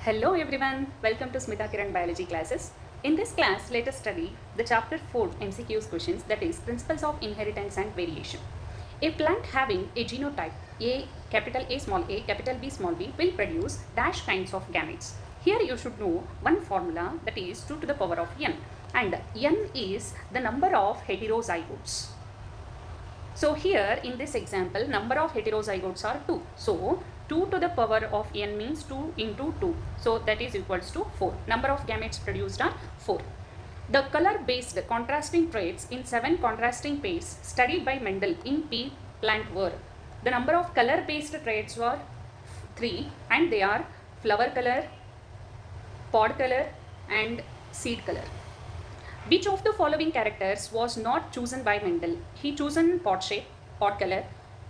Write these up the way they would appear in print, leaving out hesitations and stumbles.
Hello everyone, welcome to Smita Kiran Biology classes. In this class, let us study the chapter 4 MCQs questions, that is Principles of Inheritance and Variation. A plant having a genotype A, capital A small a, capital B small b will produce dash kinds of gametes. Here you should know one formula, that is 2 to the power of n, and n is the number of heterozygotes. So here in this example, number of heterozygotes are 2. So 2 to the power of n means 2 into 2. So that is equals to 4. Number of gametes produced are 4. The color-based contrasting traits in 7 contrasting pairs studied by Mendel in pea plant were. The number of color-based traits were 3, and they are flower color, pod color and seed color. Which of the following characters was not chosen by Mendel? He chosen pod shape, pod color,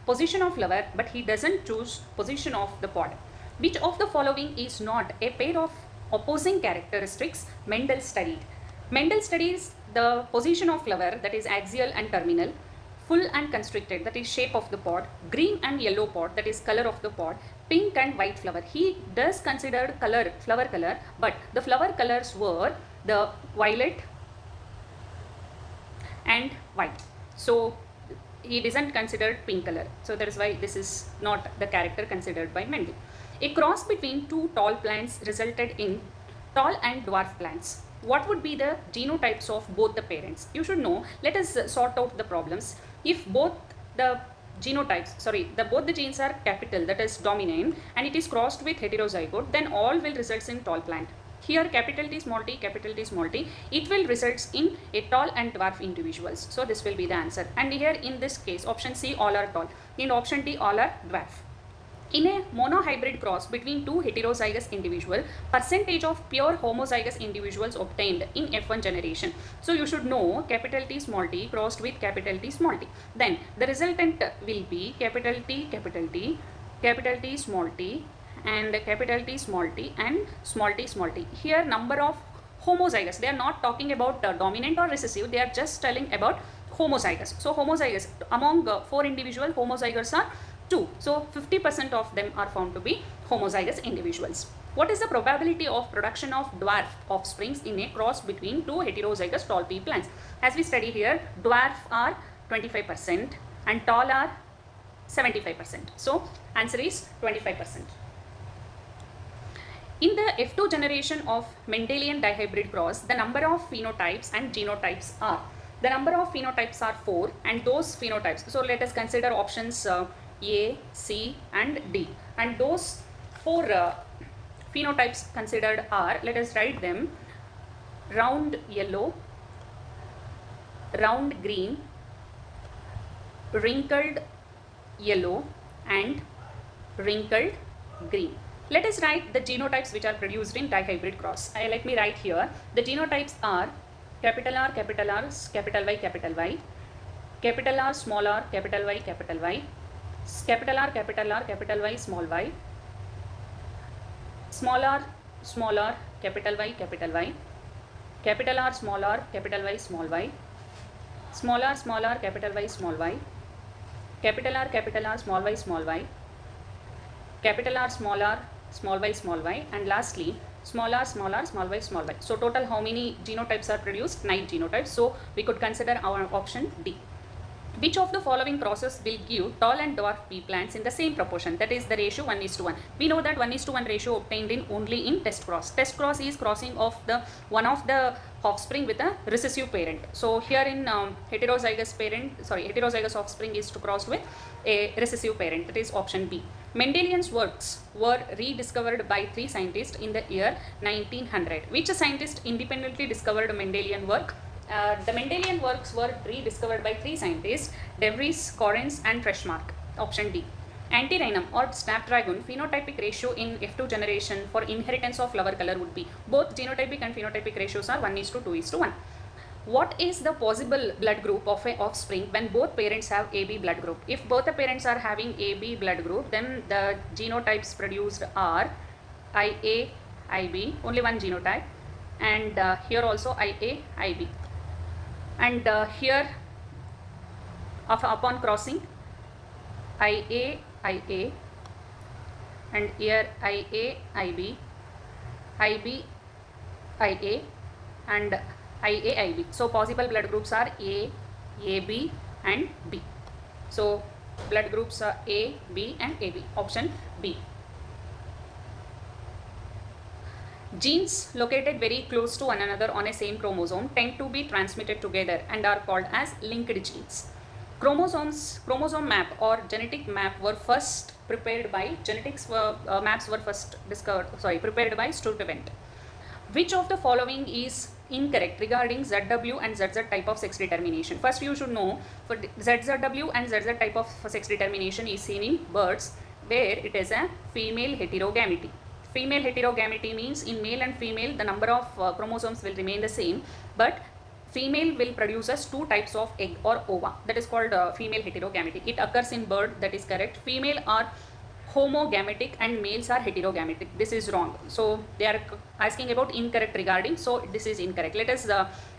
position of flower, but he doesn't choose position of the pod. Which of the following is not a pair of opposing characteristics Mendel studied? Mendel studies the position of flower, that is axial and terminal, full and constricted, that is shape of the pod, green and yellow pod, that is color of the pod, pink and white flower. He does consider color, flower color, but the flower colors were the violet and white. So he doesn't consider pink color. So that is why this is not the character considered by Mendel. A cross between two tall plants resulted in tall and dwarf plants. What would be the genotypes of both the parents? You should know. Let us sort out the problems. If both the both the genes are capital, that is dominant, and it is crossed with heterozygote, then all will result in tall plant. Here capital T small t, it will result in a tall and dwarf individuals. So this will be the answer. And here in this case, option C, all are tall. In option D, all are dwarf. In a monohybrid cross between two heterozygous individuals, percentage of pure homozygous individuals obtained in F1 generation. So you should know capital T small t crossed with capital T small t. Then the resultant will be capital T small t, and capital T small t and small t small t. Here number of homozygous, they are not talking about dominant or recessive, they are just telling about homozygous. So homozygous, among 4 individuals, homozygous are 2. So 50% of them are found to be homozygous individuals. What is the probability of production of dwarf offsprings in a cross between two heterozygous tall pea plants? As we study here, dwarf are 25% and tall are 75%. So answer is 25%. In the F2 generation of Mendelian dihybrid cross, the number of phenotypes and genotypes are. The number of phenotypes are 4, and those phenotypes, so let us consider options A, C and D. And those 4 phenotypes considered are, let us write them: round yellow, round green, wrinkled yellow and wrinkled green. Let us write the genotypes which are produced in dihybrid cross. Let me write here. The genotypes are capital R, capital R, capital Y, capital Y, capital R, small r, capital Y, capital Y, capital R, capital R, capital Y, small y, small r, capital Y, capital Y, capital R, small r, capital Y, small y, small r, capital Y, small y, capital R, small y, small y, capital R, small y, and lastly small r, small y, small y. So total how many genotypes are produced? 9 genotypes. So we could consider our option D. Which of the following process will give tall and dwarf pea plants in the same proportion? That is the ratio 1:1. We know that 1:1 ratio obtained in only in test cross. Test cross is crossing of the one of the offspring with a recessive parent. So here in heterozygous offspring is to cross with a recessive parent. That is option B. Mendelian's works were rediscovered by 3 scientists in the year 1900. Which scientist independently discovered Mendelian work? The Mendelian works were rediscovered by 3 scientists: De Vries, Correns and Freshmark. Option D. Antirrhinum or snapdragon phenotypic ratio in F2 generation for inheritance of flower color would be. Both genotypic and phenotypic ratios are 1:2:1. What is the possible blood group of a offspring when both parents have AB blood group? If both the parents are having AB blood group, then the genotypes produced are IA, IB, only one genotype, and here also IA, IB. And here upon crossing IA, IA, and here IA, IB, IB, IA and IA, IB. So possible blood groups are A, AB and B. So blood groups are A, B and AB. Option B. Genes located very close to one another on a same chromosome tend to be transmitted together and are called as linked genes. Chromosome map or genetic map were first prepared by maps were first prepared by Sturtevant. Which of the following is incorrect regarding ZW and ZZ type of sex determination? First you should know, for ZZW and ZZ type of sex determination is seen in birds where it is a female heterogamity. Female heterogamity means in male and female the number of chromosomes will remain the same, but female will produce us two types of egg or ova. That is called female heterogamity. It occurs in bird, that is correct. Female are homogametic and males are heterogametic. This is wrong. So they are asking about incorrect regarding. So this is incorrect. Let us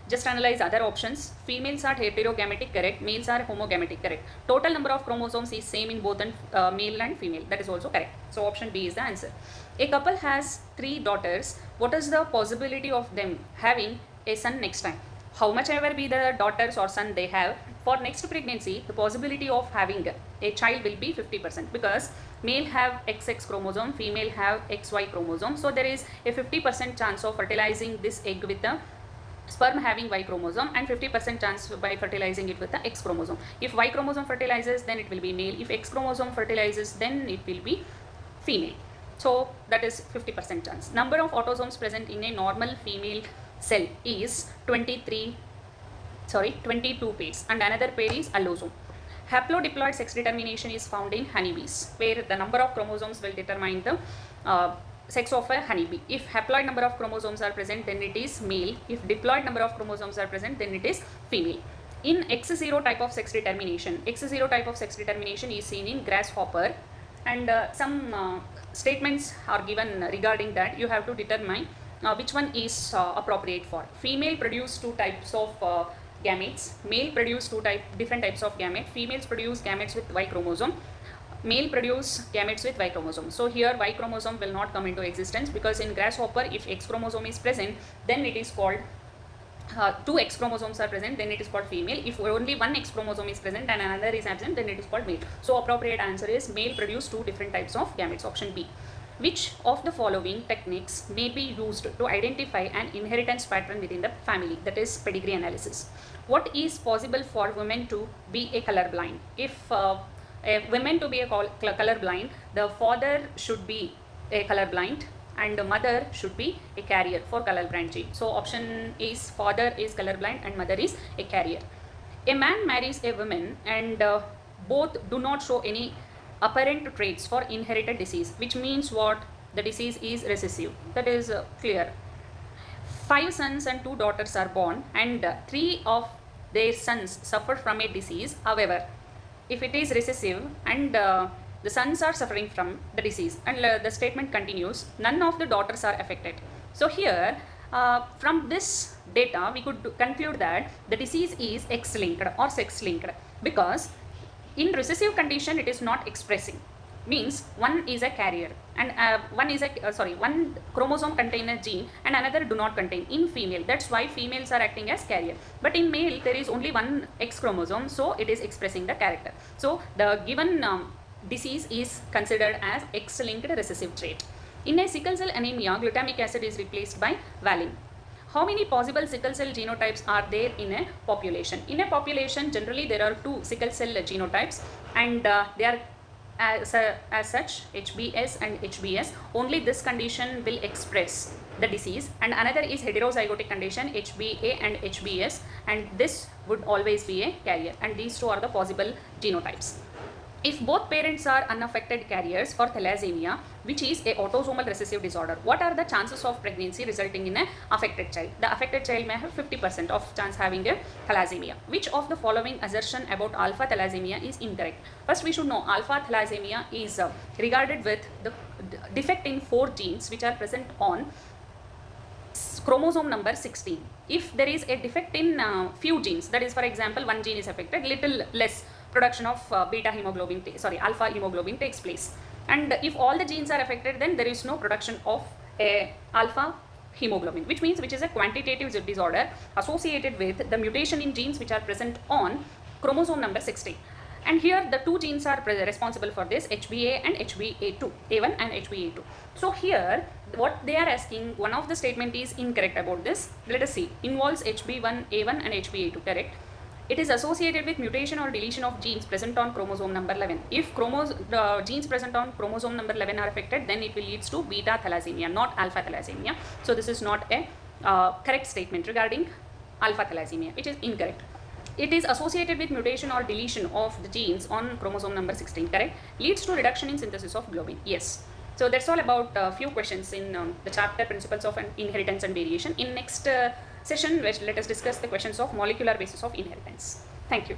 just analyze other options. Females are heterogametic, correct. Males are homogametic, correct. Total number of chromosomes is same in both male and female. That is also correct. So option B is the answer. A couple has 3 daughters. What is the possibility of them having a son next time? How much ever be the daughters or son they have, for next pregnancy, the possibility of having a child will be 50% because male have XX chromosome, female have XY chromosome. So there is a 50% chance of fertilizing this egg with the sperm having Y chromosome and 50% chance by fertilizing it with the X chromosome. If Y chromosome fertilizes, then it will be male. If X chromosome fertilizes, then it will be female. So that is 50% chance. Number of autosomes present in a normal female cell is 22 pairs and another pair is allosome. Haplodiploid sex determination is found in honeybees where the number of chromosomes will determine the sex of a honeybee. If haploid number of chromosomes are present, then it is male. If diploid number of chromosomes are present, then it is female. In X0 type of sex determination, X0 type of sex determination is seen in grasshopper and some statements are given regarding that. You have to determine which one is appropriate for. Female produce 2 types of gametes, male produce different types of gametes, females produce gametes with Y chromosome, male produce gametes with Y chromosome. So here Y chromosome will not come into existence because in grasshopper if X chromosome is present, then it is called 2 X chromosomes are present, then it is called female. If only 1 X chromosome is present and another is absent, then it is called male. So appropriate answer is male produce 2 different types of gametes, option B. Which of the following techniques may be used to identify an inheritance pattern within the family, that is pedigree analysis? What is possible for women to be a colorblind? If women to be a colorblind, the father should be a colorblind and the mother should be a carrier for colorblind gene. So option is father is colorblind and mother is a carrier. A man marries a woman and both do not show any apparent traits for inherited disease, which means what? The disease is recessive. That is clear. 5 sons and 2 daughters are born and 3 of their sons suffer from a disease. However, if it is recessive and the sons are suffering from the disease and the statement continues, none of the daughters are affected. So here from this data we could conclude that the disease is X-linked or sex-linked because in recessive condition it is not expressing, means one is a carrier and one chromosome contain a gene and another do not contain in female. That's why females are acting as carrier, but in male there is only 1 X chromosome, so it is expressing the character. So the given disease is considered as X-linked recessive trait. In a sickle cell anemia, glutamic acid is replaced by valine. How many possible sickle cell genotypes are there in a population? In a population, generally there are 2 sickle cell genotypes and they are as such HBS and HBS. Only this condition will express the disease and another is heterozygotic condition HBA and HBS and this would always be a carrier and these 2 are the possible genotypes. If both parents are unaffected carriers for thalassemia, which is a autosomal recessive disorder, what are the chances of pregnancy resulting in a affected child? The affected child may have 50% of chance having a thalassemia. Which of the following assertion about alpha thalassemia is incorrect? First we should know alpha thalassemia is regarded with the defect in 4 genes which are present on chromosome number 16. If there is a defect in few genes, that is for example 1 gene is affected, little less production of alpha hemoglobin takes place, and if all the genes are affected then there is no production of a alpha hemoglobin, which means which is a quantitative disorder associated with the mutation in genes which are present on chromosome number 16. And here the two genes are responsible for this, HBA and HBA2, A1 and HBA2. So here what they are asking, one of the statement is incorrect about this. Let us see. Involves HB1, A1 and HBA2, correct. It is associated with mutation or deletion of genes present on chromosome number 11. If genes present on chromosome number 11 are affected, then it will lead to beta thalassemia, not alpha thalassemia. So this is not a correct statement regarding alpha thalassemia, which is incorrect. It is associated with mutation or deletion of the genes on chromosome number 16, correct. Leads to reduction in synthesis of globin, yes. So that's all about a few questions in the chapter Principles of Inheritance and Variation. In next session, let us discuss the questions of molecular basis of inheritance. Thank you.